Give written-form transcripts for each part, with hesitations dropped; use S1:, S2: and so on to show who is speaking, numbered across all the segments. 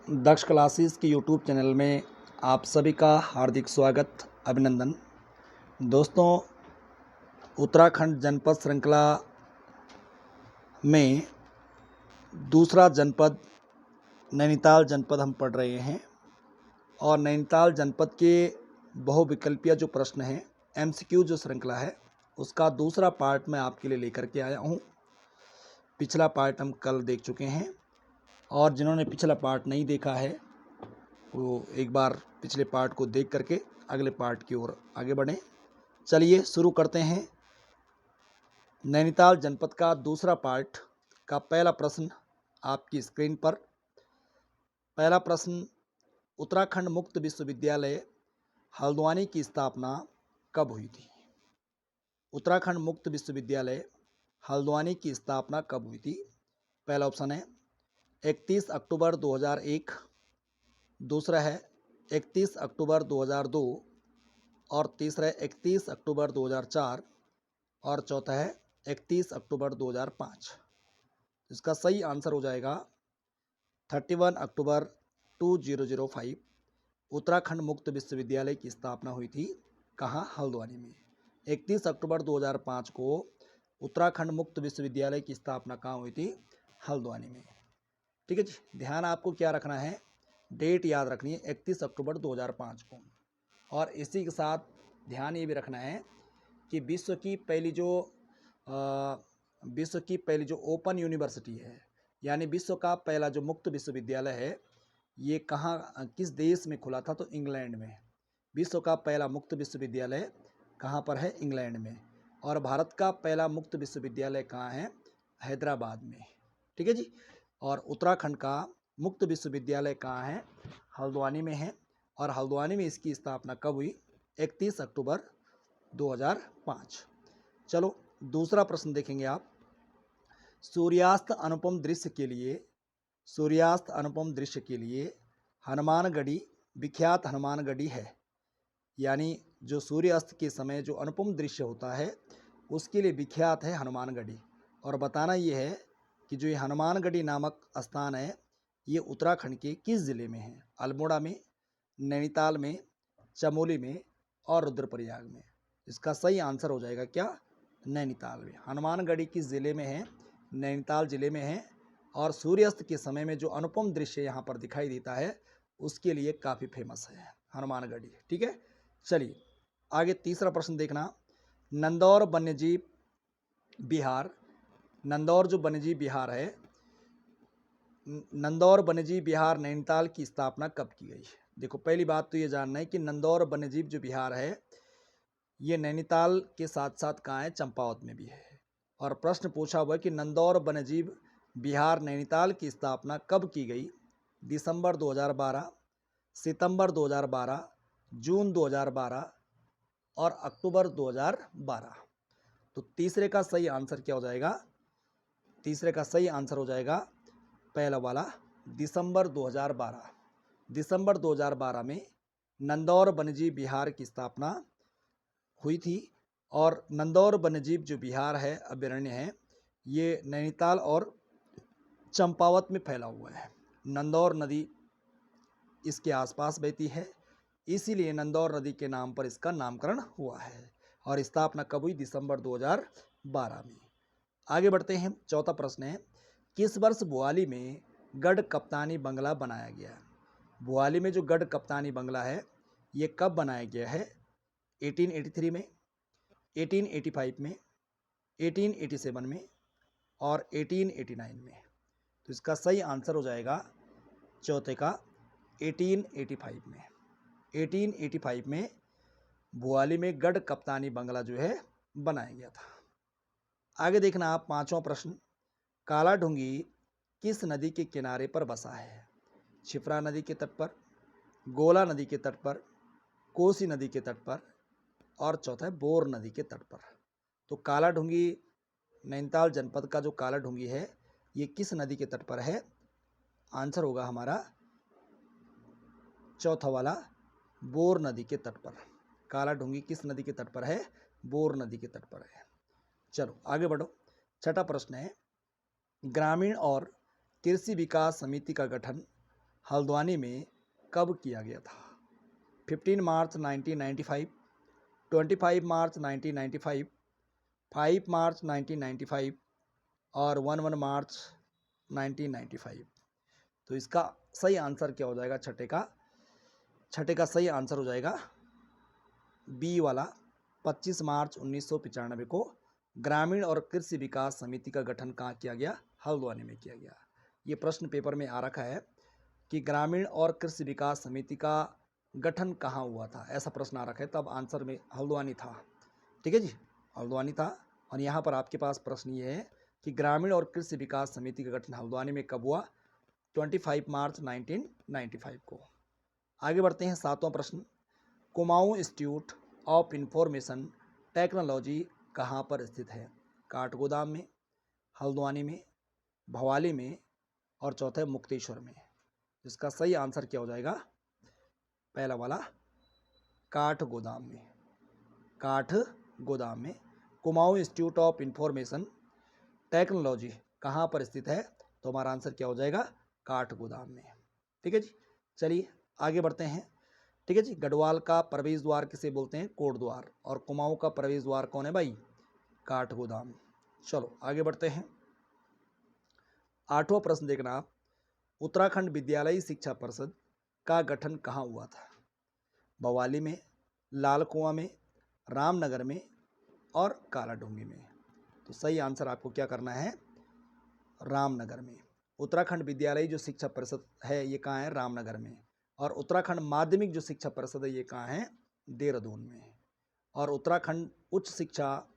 S1: दक्ष classes के YouTube channel में आप सभी का हार्दिक स्वागत अभिनंदन। दोस्तों, उत्तराखंड जनपद श्रृंखला में दूसरा जनपद नैनीताल जनपद हम पढ़ रहे हैं और नैनीताल जनपद के बहुविकल्पीय जो प्रश्न हैं, एमसीक्यू जो श्रृंखला है, उसका दूसरा पार्ट मैं आपके लिए लेकर के आया हूँ। पिछला पार्ट हम कल देख चुके हैं और जिन्होंने पिछला पार्ट नहीं देखा है वो एक बार पिछले पार्ट को देख करके अगले पार्ट की ओर आगे बढ़ें। चलिए शुरू करते हैं। नैनीताल जनपद का दूसरा पार्ट का पहला प्रश्न आपकी स्क्रीन पर। पहला प्रश्न, उत्तराखंड मुक्त विश्वविद्यालय हल्द्वानी की स्थापना कब हुई थी? उत्तराखंड मुक्त विश्वविद्यालय हल्द्वानी की स्थापना कब हुई थी? पहला ऑप्शन है 31 अक्टूबर 2001, दूसरा है 31 अक्टूबर 2002 और तीसरा है 31 अक्टूबर 2004 और चौथा है 31 अक्टूबर 2005। इसका सही आंसर हो जाएगा 31 अक्टूबर 2005। उत्तराखंड मुक्त विश्वविद्यालय की स्थापना हुई थी कहाँ? हल्द्वानी में। 31 अक्टूबर 2005 को उत्तराखंड मुक्त विश्वविद्यालय की स्थापना कहाँ हुई थी? हल्द्वानी में। ठीक है जी, ध्यान आपको क्या रखना है, डेट याद रखनी है 31 अक्टूबर 2005 को। और इसी के साथ ध्यान ये भी रखना है कि विश्व की पहली जो ओपन यूनिवर्सिटी है, यानी विश्व का पहला जो मुक्त विश्वविद्यालय है, ये कहाँ किस देश में खुला था? तो इंग्लैंड में। विश्व का पहला मुक्त विश्वविद्यालय कहाँ पर है? इंग्लैंड में। और भारत का पहला मुक्त विश्वविद्यालय कहाँ है? हैदराबाद में। ठीक है जी। और उत्तराखंड का मुक्त विश्वविद्यालय कहाँ है? हल्द्वानी में है। और हल्द्वानी में इसकी स्थापना कब हुई? 31 अक्टूबर 2005। चलो दूसरा प्रश्न देखेंगे आप। सूर्यास्त अनुपम दृश्य के लिए हनुमानगढ़ी विख्यात हनुमानगढ़ी है, यानी जो सूर्यास्त के समय जो अनुपम दृश्य होता है उसके लिए विख्यात है हनुमानगढ़ी। और बताना ये है कि जो ये हनुमानगढ़ी नामक स्थान है ये उत्तराखंड के किस जिले में है? अल्मोड़ा में, नैनीताल में, चमोली में और रुद्रप्रयाग में। इसका सही आंसर हो जाएगा क्या? नैनीताल में। हनुमानगढ़ी किस जिले में है? नैनीताल जिले में है। और सूर्यास्त के समय में जो अनुपम दृश्य यहाँ पर दिखाई देता है उसके लिए काफ़ी फेमस है हनुमानगढ़ी। ठीक है, चलिए आगे तीसरा प्रश्न देखना। नंदौर वन्यजीव विहार, नंदौर जो वन्यजीव विहार है, नंदौर वन्यजीव विहार नैनीताल की स्थापना कब की गई? देखो, पहली बात तो ये जानना है कि नंदौर वन्यजीव जो विहार है ये नैनीताल के साथ साथ कहाँ है? चंपावत में भी है। और प्रश्न पूछा हुआ है कि नंदौर वन्यजीव विहार नैनीताल की स्थापना कब की गई? दिसंबर 2012, सितंबर 2012, जून 2012 और अक्टूबर 2012। तो तीसरे का सही आंसर क्या हो जाएगा? तीसरे का सही आंसर हो जाएगा पहला वाला, दिसंबर 2012। दिसंबर 2012 में नंदौर वन्यजीव विहार की स्थापना हुई थी। और नंदौर वन्यजीव जो विहार है, अभयारण्य है, ये नैनीताल और चंपावत में फैला हुआ है। नंदौर नदी इसके आसपास बहती है, इसीलिए नंदौर नदी के नाम पर इसका नामकरण हुआ है। और स्थापना कब हुई? दिसंबर 2012 में। आगे बढ़ते हैं। चौथा प्रश्न है, किस वर्ष भुआली में गढ़ कप्तानी बंगला बनाया गया? भुआली में जो गढ़ कप्तानी बंगला है ये कब बनाया गया है? 1883 में, 1885 में, 1887 में और 1889 में। तो इसका सही आंसर हो जाएगा चौथे का 1885 में। 1885 में भुआली में गढ़ कप्तानी बंगला जो है बनाया गया था। आगे देखना आप पांचवा प्रश्न, कालाढूंगी किस नदी के किनारे पर बसा है? क्षिप्रा नदी के तट पर, गोला नदी के तट पर, कोसी नदी के तट पर और चौथा है बोर नदी के तट पर। तो कालाढूंगी, नैनीताल जनपद का जो कालाढूंगी है ये किस नदी के तट पर है? आंसर होगा हमारा चौथा वाला, बोर नदी के तट पर। कालाढूंगी किस नदी के तट पर है? बोर नदी के तट पर है। चलो आगे बढ़ो। छठा प्रश्न है, ग्रामीण और कृषि विकास समिति का गठन हल्द्वानी में कब किया गया था? 15 मार्च 1995, 25 मार्च 1995, 5 मार्च 1995 और 11 मार्च 1995। तो इसका सही आंसर क्या हो जाएगा? छठे का सही आंसर हो जाएगा बी वाला, 25 मार्च 1995 को ग्रामीण और कृषि विकास समिति का गठन कहाँ किया गया? हल्द्वानी में किया गया। ये प्रश्न पेपर में आ रखा है कि ग्रामीण और कृषि विकास समिति का गठन कहाँ हुआ था, ऐसा प्रश्न आ रखा है। तब आंसर में हल्द्वानी था। ठीक है जी, हल्द्वानी था। और यहाँ पर आपके पास प्रश्न ये है कि ग्रामीण और कृषि विकास समिति का गठन हल्द्वानी में कब हुआ? 25 मार्च 1995 को। आगे बढ़ते हैं, 7वां प्रश्न। Kumaon institute of information technology कहाँ पर स्थित है? काठगोदाम में, हल्द्वानी में, भवाली में और चौथा मुक्तेश्वर में। इसका सही आंसर क्या हो जाएगा? पहला वाला, काठगोदाम में। काठगोदाम में Kumaon institute of information technology कहाँ पर स्थित है? तो हमारा आंसर क्या हो जाएगा? काठगोदाम में। ठीक है जी, चलिए आगे बढ़ते हैं। ठीक है जी, गढ़वाल का प्रवेश द्वार किसे बोलते हैं? कोट द्वार। और कुमाऊं का प्रवेश द्वार कौन है भाई? काठगोदाम। चलो आगे बढ़ते हैं। 8वां प्रश्न देखना आप। उत्तराखंड विद्यालयी शिक्षा परिषद का गठन कहाँ हुआ था? भवाली में, लाल कुआं में, रामनगर में और कालाडूंगी में। तो सही आंसर आपको क्या करना है? रामनगर में। उत्तराखंड विद्यालयी जो शिक्षा परिषद है ये कहाँ है? रामनगर में। और उत्तराखंड माध्यमिक जो शिक्षा परिषद है ये कहाँ है? देहरादून में। और उत्तराखंड उच्च शिक्षा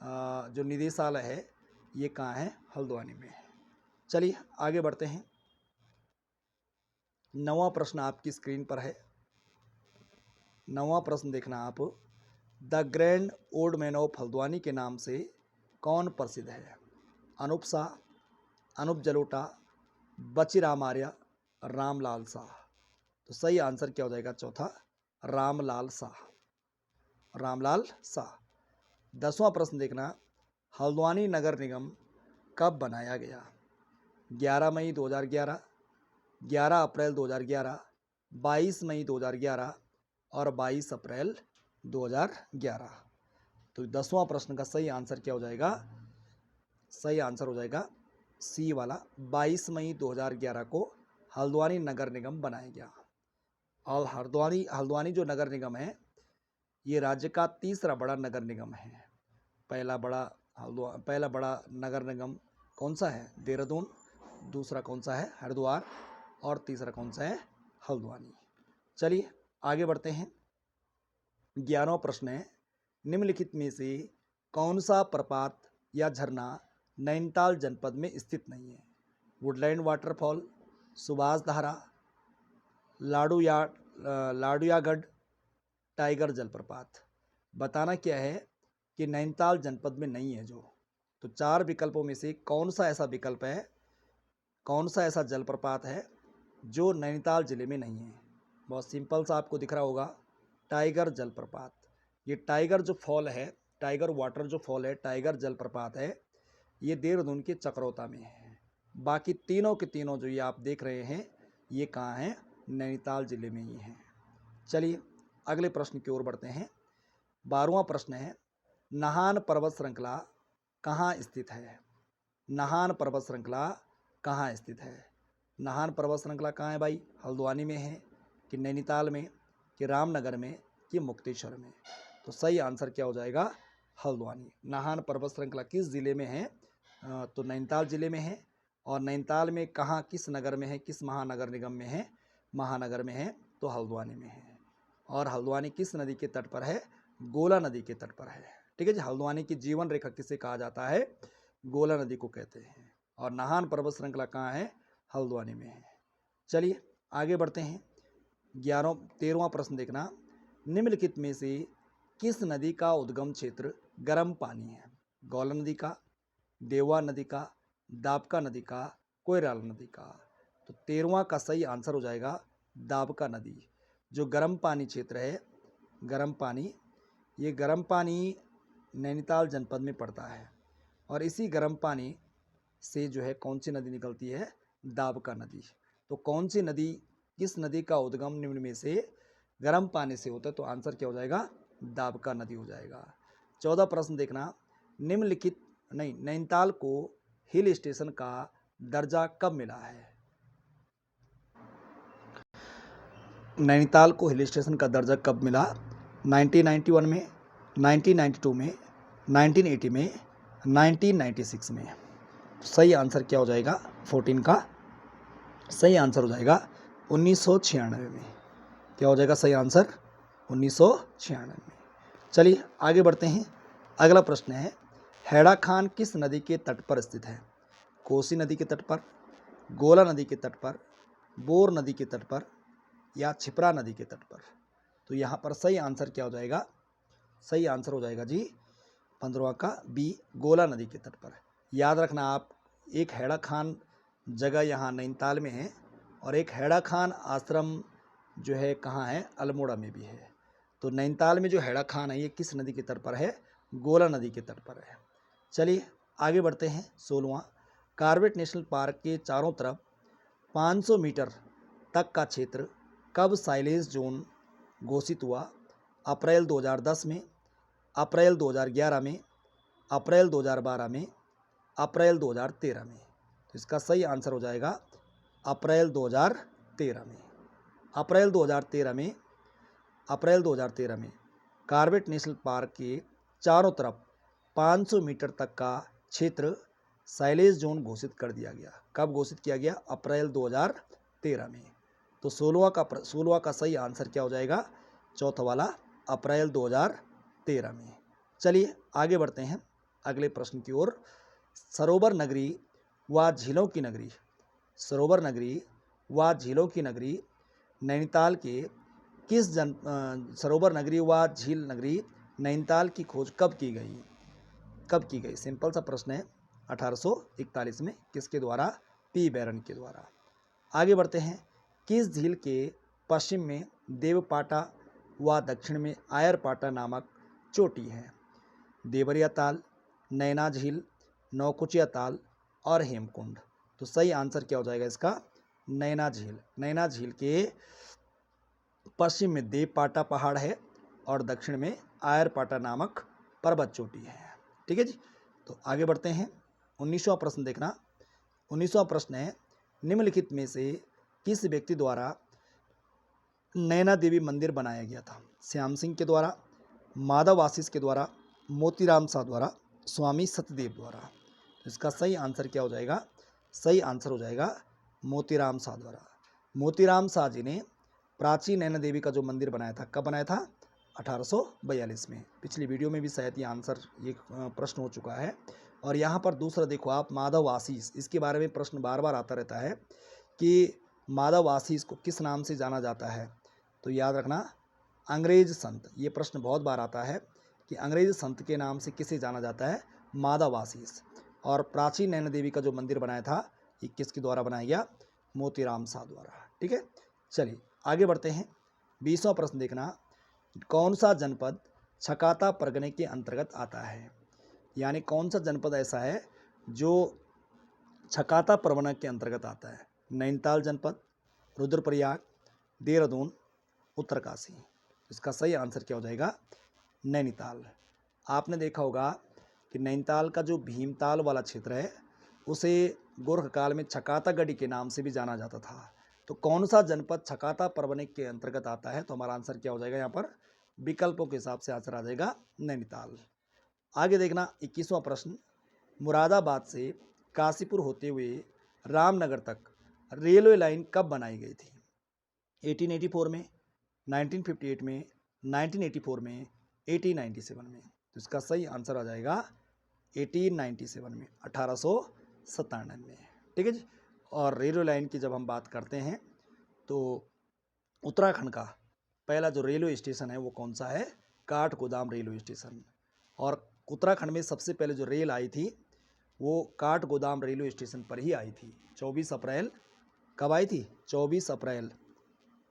S1: जो निदेशालय है ये कहाँ है? हल्द्वानी में। चलिए आगे बढ़ते हैं। 9वां प्रश्न आपकी स्क्रीन पर है। 9वां प्रश्न देखना आप। The grand old man of Haldwani के नाम से कौन प्रसिद्ध है? अनूप शाह, अनूप जलोटा, बचीराम आर्य, रामलाल शाह। तो सही आंसर क्या हो जाएगा? चौथा, रामलाल शाह। रामलाल शाह। 10वां प्रश्न देखना। हल्द्वानी नगर निगम कब बनाया गया? 11 मई 2011, 11 अप्रैल 2011, 22 मई 2011 और 22 अप्रैल 2011। तो 10वां प्रश्न का सही आंसर क्या हो जाएगा? सही आंसर हो जाएगा सी वाला, 22 मई 2011 को हल्द्वानी नगर निगम बनाया गया। और हल्द्वानी जो नगर निगम है ये राज्य का तीसरा बड़ा नगर निगम है। पहला बड़ा नगर निगम कौन सा है? देहरादून। दूसरा कौन सा है? हरिद्वार। और तीसरा कौन सा है? हल्द्वानी। चलिए आगे बढ़ते हैं। 11वां प्रश्न है, निम्नलिखित में से कौन सा प्रपात या झरना नैनीताल जनपद में स्थित नहीं है? वुडलैंड वाटरफॉल, सुभाष धारा, लाडूयागढ़, टाइगर जलप्रपात। बताना क्या है कि नैनीताल जनपद में नहीं है जो। तो 4 विकल्पों में से कौन सा ऐसा विकल्प है, कौन सा ऐसा जलप्रपात है जो नैनीताल जिले में नहीं है? बहुत सिंपल सा आपको दिख रहा होगा, टाइगर जलप्रपात। ये टाइगर जो फॉल है, टाइगर वाटर जो फॉल है, टाइगर जलप्रपात है, ये देहरादून के चक्रोता में है। बाकी तीनों के तीनों जो ये आप देख रहे हैं ये कहाँ हैं? नैनीताल जिले में ही हैं। चलिए अगले प्रश्न की ओर बढ़ते हैं। 12वां प्रश्न है, नाहन पर्वत श्रृंखला कहाँ स्थित है? नाहन पर्वत श्रृंखला कहाँ स्थित है? नाहन पर्वत श्रृंखला कहाँ है भाई? हल्द्वानी में है कि नैनीताल में कि रामनगर में कि मुक्तेश्वर में? तो सही आंसर क्या हो जाएगा? हल्द्वानी। नाहन पर्वत श्रृंखला किस जिले में है? तो नैनीताल जिले में है। और नैनीताल में कहाँ, किस नगर में है, किस महानगर निगम में है? महानगर में है, तो हल्द्वानी में है। और हल्द्वानी किस नदी के तट पर है? गोला नदी के तट पर है। ठीक है जी, हल्द्वानी की जीवन रेखा किसे कहा जाता है? गोला नदी को कहते हैं। और नाहन पर्वत श्रृंखला कहाँ है? हल्द्वानी में है। चलिए आगे बढ़ते हैं। 13वां प्रश्न देखना। निम्नलिखित में से किस नदी का उद्गम क्षेत्र गर्म पानी है? गौला नदी का, देवा नदी का, दाबका नदी का, कोयराला नदी का? तो 13वां का सही आंसर हो जाएगा दाबका नदी। जो गर्म पानी क्षेत्र है, गर्म पानी, ये गर्म पानी नैनीताल जनपद में पड़ता है। और इसी गर्म पानी से जो है कौन सी नदी निकलती है? दाबका नदी। तो कौन सी नदी, किस नदी का उद्गम निम्न में से गर्म पानी से होता है? तो आंसर क्या हो जाएगा? दाबका नदी हो जाएगा। 14 प्रश्न देखना, निम्नलिखित नैनीताल को हिल स्टेशन का दर्जा कब मिला है? नैनीताल को हिल स्टेशन का दर्जा कब मिला? 1991 में, 1992 में, 1980 में, 1996 में। सही आंसर क्या हो जाएगा? 14 का सही आंसर हो जाएगा 1996 में। क्या हो जाएगा सही आंसर? 1996 में। चलिए आगे बढ़ते हैं। अगला प्रश्न है, हैड़ा खान किस नदी के तट पर स्थित है? कोसी नदी के तट पर, गोला नदी के तट पर, बोर नदी के तट पर, या छिपरा नदी के तट पर? तो यहाँ पर सही आंसर क्या हो जाएगा? सही आंसर हो जाएगा जी 15वां का बी, गोला नदी के तट पर। याद रखना आप, एक हैड़ा खान जगह यहाँ नैनीताल में है और एक हैड़ा खान आश्रम जो है कहाँ है? अल्मोड़ा में भी है। तो नैनीताल में जो हैड़ा खान है ये किस नदी के तट पर है? गोला नदी के तट पर है। चलिए आगे बढ़ते हैं। 16वां, कॉर्बेट नेशनल पार्क के चारों तरफ 500 मीटर तक का क्षेत्र कब साइलेंस जोन घोषित हुआ? अप्रैल 2010 में, अप्रैल 2011 में, अप्रैल 2012 में, अप्रैल 2013 में? तो इसका सही आंसर हो जाएगा अप्रैल 2013 में। अप्रैल 2013 में, अप्रैल 2013 में कॉर्बेट नेशनल पार्क के चारों तरफ 500 मीटर तक का क्षेत्र साइलेज जोन घोषित कर दिया गया। कब घोषित किया गया? अप्रैल 2013 में। तो 16वां का सही आंसर क्या हो जाएगा? चौथा वाला, अप्रैल 2013 में। चलिए आगे बढ़ते हैं अगले प्रश्न की ओर। सरोवर नगरी व झीलों की नगरी, सरोवर नगरी व झीलों की नगरी नैनीताल के किस सरोवर नगरी व झील नगरी नैनीताल की खोज कब की गई? कब की गई? सिंपल सा प्रश्न है। 1841 में। किसके द्वारा? पी बैरन के द्वारा। आगे बढ़ते हैं। किस झील के पश्चिम में देवपाटा व दक्षिण में आयरपाटा नामक चोटी है? देवरिया ताल, नैना झील, नौकुचिया ताल और हेमकुंड? तो सही आंसर क्या हो जाएगा इसका? नैना झील। नैना झील के पश्चिम में देवपाटा पहाड़ है और दक्षिण में आयरपाटा नामक पर्वत चोटी है। ठीक है जी। तो आगे बढ़ते हैं। 19वां प्रश्न देखना। 19वां प्रश्न है, निम्नलिखित में से किस व्यक्ति द्वारा नैना देवी मंदिर बनाया गया था? श्याम सिंह के द्वारा, माधव आशीष के द्वारा, मोतीराम शाह द्वारा, स्वामी सत्यदेव द्वारा? इसका सही आंसर क्या हो जाएगा? सही आंसर हो जाएगा मोतीराम शाह द्वारा। मोतीराम शाह जी ने प्राचीन नैना देवी का जो मंदिर बनाया था, कब बनाया था? 1842 में। पिछली वीडियो में भी शायद ये प्रश्न हो चुका है। और यहाँ पर दूसरा देखो आप, माधव आशीष, इसके बारे में प्रश्न बार बार आता रहता है कि माधव आशीष को किस नाम से जाना जाता है? तो याद रखना, अंग्रेज संत। ये प्रश्न बहुत बार आता है कि अंग्रेज संत के नाम से किसे जाना जाता है? माधव आशीष। और प्राचीन नैना देवी का जो मंदिर बनाया था ये किसके द्वारा बनाया गया? मोतीराम शाह द्वारा। ठीक है। चलिए आगे बढ़ते हैं। 20वां प्रश्न देखना। कौन सा जनपद छकाता परगने के अंतर्गत आता है? यानी कौन सा जनपद ऐसा है जो छकाता परगना के अंतर्गत आता है? नैनीताल जनपद, रुद्रप्रयाग, देहरादून, उत्तरकाशी? इसका सही आंसर क्या हो जाएगा? नैनीताल। आपने देखा होगा कि नैनीताल का जो भीमताल वाला क्षेत्र है उसे गोरख काल में छकाता गढ़ी के नाम से भी जाना जाता था। तो कौन सा जनपद छकाता परगने के अंतर्गत आता है? तो हमारा आंसर क्या हो जाएगा? यहाँ पर विकल्पों के हिसाब से आंसर आ जाएगा नैनीताल। आगे देखना 21वां प्रश्न। मुरादाबाद से काशीपुर होते हुए रामनगर तक रेलवे लाइन कब बनाई गई थी? 1884 में, 1958 में, 1984 में, 1897 में? तो इसका सही आंसर आ जाएगा 1897 में, 1897 में। ठीक है जी। और रेलवे लाइन की जब हम बात करते हैं तो उत्तराखंड का पहला जो रेलवे स्टेशन है वो कौन सा है? Kathgodam railway station. और उत्तराखंड में सबसे पहले जो रेल आई थी वो काठगोदाम रेलवे स्टेशन पर ही आई थी। 24 अप्रैल कब आई थी? 24 अप्रैल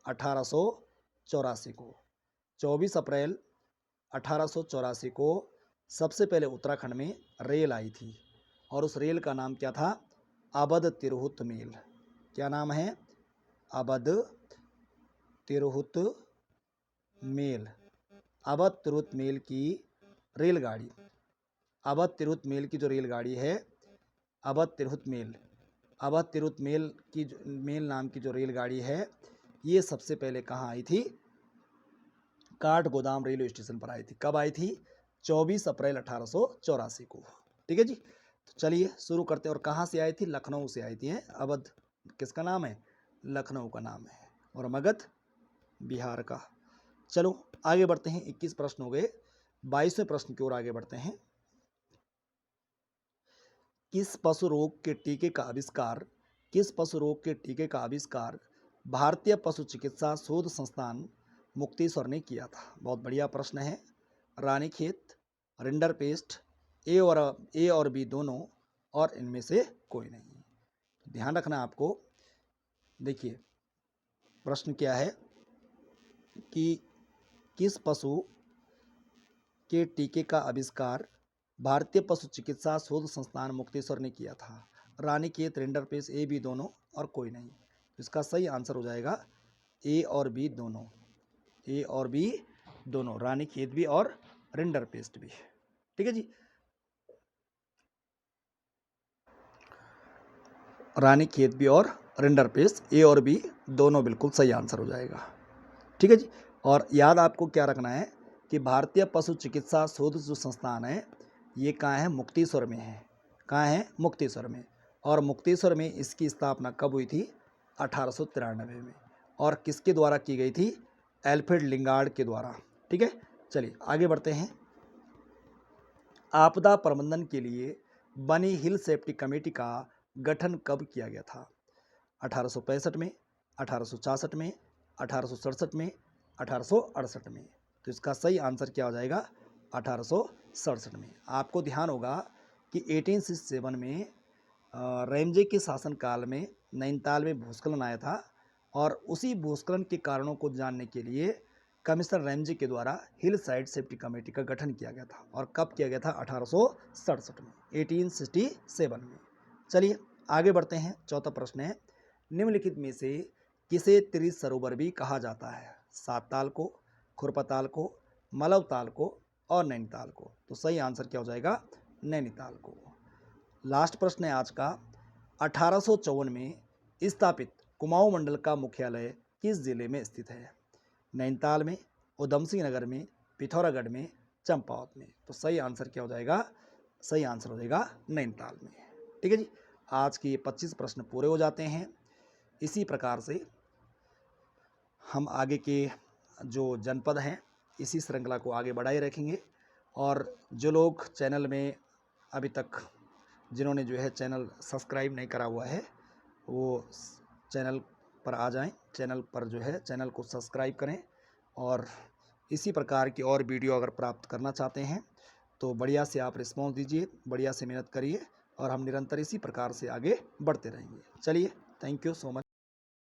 S1: 1884 को। 24 अप्रैल 1884 को सबसे पहले उत्तराखंड में रेल आई थी और उस रेल का नाम क्या था? अवध तिरहुत मेल। क्या नाम है? अवध तिरहुत मेल, अवध तिरहुत मेल की रेलगाड़ी, अवध तिरहुत मेल की जो रेलगाड़ी है, अवध तिरहुत मेल की मेल नाम की जो रेलगाड़ी है, ये सबसे पहले कहाँ आई थी? काठगोदाम रेलवे स्टेशन पर आई थी। कब आई थी? 24 अप्रैल 1884 को। ठीक है जी। तो चलिए शुरू करते हैं। और कहाँ से आई थी? लखनऊ से आई थी। अवध किसका नाम है? लखनऊ का नाम है। और मगध बिहार का। चलो आगे बढ़ते हैं। 21 प्रश्न हो गए। 22वें प्रश्न की ओर आगे बढ़ते हैं। किस पशु रोग के टीके का आविष्कार भारतीय पशु चिकित्सा शोध संस्थान मुक्तेश्वर ने किया था? बहुत बढ़िया प्रश्न है। रानीखेत, रिंडरपेस्ट, ए और बी दोनों, और इनमें से कोई नहीं। ध्यान रखना आपको। देखिए प्रश्न क्या है कि किस पशु के टीके का आविष्कार भारतीय पशु चिकित्सा शोध संस्थान मुक्तेश्वर ने किया था? रानीखेत, रिंडरपेस्ट, ए बी दोनों, और कोई नहीं। तो इसका सही आंसर हो जाएगा ए और बी दोनों। ए और बी दोनों, रानीखेत भी और रिंडरपेस्ट भी। ठीक है जी। रानीखेत भी और रिंडरपेस्ट, ए और बी दोनों बिल्कुल सही आंसर हो जाएगा। ठीक है जी। और याद आपको क्या रखना है कि भारतीय पशु चिकित्सा शोध जो संस्थान है, ये कहाँ है? मुक्तेश्वर में है। कहाँ है? मुक्तेश्वर में। और मुक्तेश्वर में इसकी स्थापना कब हुई थी? 1893 में। और किसके द्वारा की गई थी? एल्फ्रेड लिंगार्ड के द्वारा। ठीक है। चलिए आगे बढ़ते हैं। आपदा प्रबंधन के लिए बनी हिल सेफ्टी कमेटी का गठन कब किया गया था? 1865 में, 1866 में, 1867 में, 1868 में। तो इसका सही आंसर क्या हो जाएगा? 1867 में। आपको ध्यान होगा कि 1867 में रैमजे के शासनकाल में नैनीताल में भूस्खलन आया था, और उसी भूस्खलन के कारणों को जानने के लिए कमिश्नर रैमजे के द्वारा हिल साइड सेफ्टी कमेटी का गठन किया गया था। और कब किया गया था? 1867 में, 1867 में। चलिए आगे बढ़ते हैं। चौथा प्रश्न है, निम्नलिखित में से किसे त्रिश सरोवर भी कहा जाता है? सातताल को, खुरपताल को, मलवताल को, और नैनीताल को। तो सही आंसर क्या हो जाएगा? नैनीताल को। लास्ट प्रश्न है आज का। 1854 में स्थापित कुमाऊं मंडल का मुख्यालय किस जिले में स्थित है? नैनीताल में, उधमसिंह नगर में, पिथौरागढ़ में, चंपावत में। तो सही आंसर क्या हो जाएगा? सही आंसर हो जाएगा नैनीताल में। ठीक है जी। आज के ये 25 प्रश्न पूरे हो जाते हैं। इसी प्रकार से हम आगे के जो जनपद हैं, इसी श्रृंखला को आगे बढ़ाए रखेंगे। और जो लोग चैनल में अभी तक जिन्होंने जो है चैनल सब्सक्राइब नहीं करा हुआ है, वो चैनल पर आ जाएं। चैनल पर जो है चैनल को सब्सक्राइब करें। और इसी प्रकार की और वीडियो अगर प्राप्त करना चाहते हैं तो बढ़िया से आप रिस्पॉन्स दीजिए, बढ़िया से मेहनत करिए, और हम निरंतर इसी प्रकार से आगे बढ़ते रहेंगे। चलिए, थैंक यू सो मच।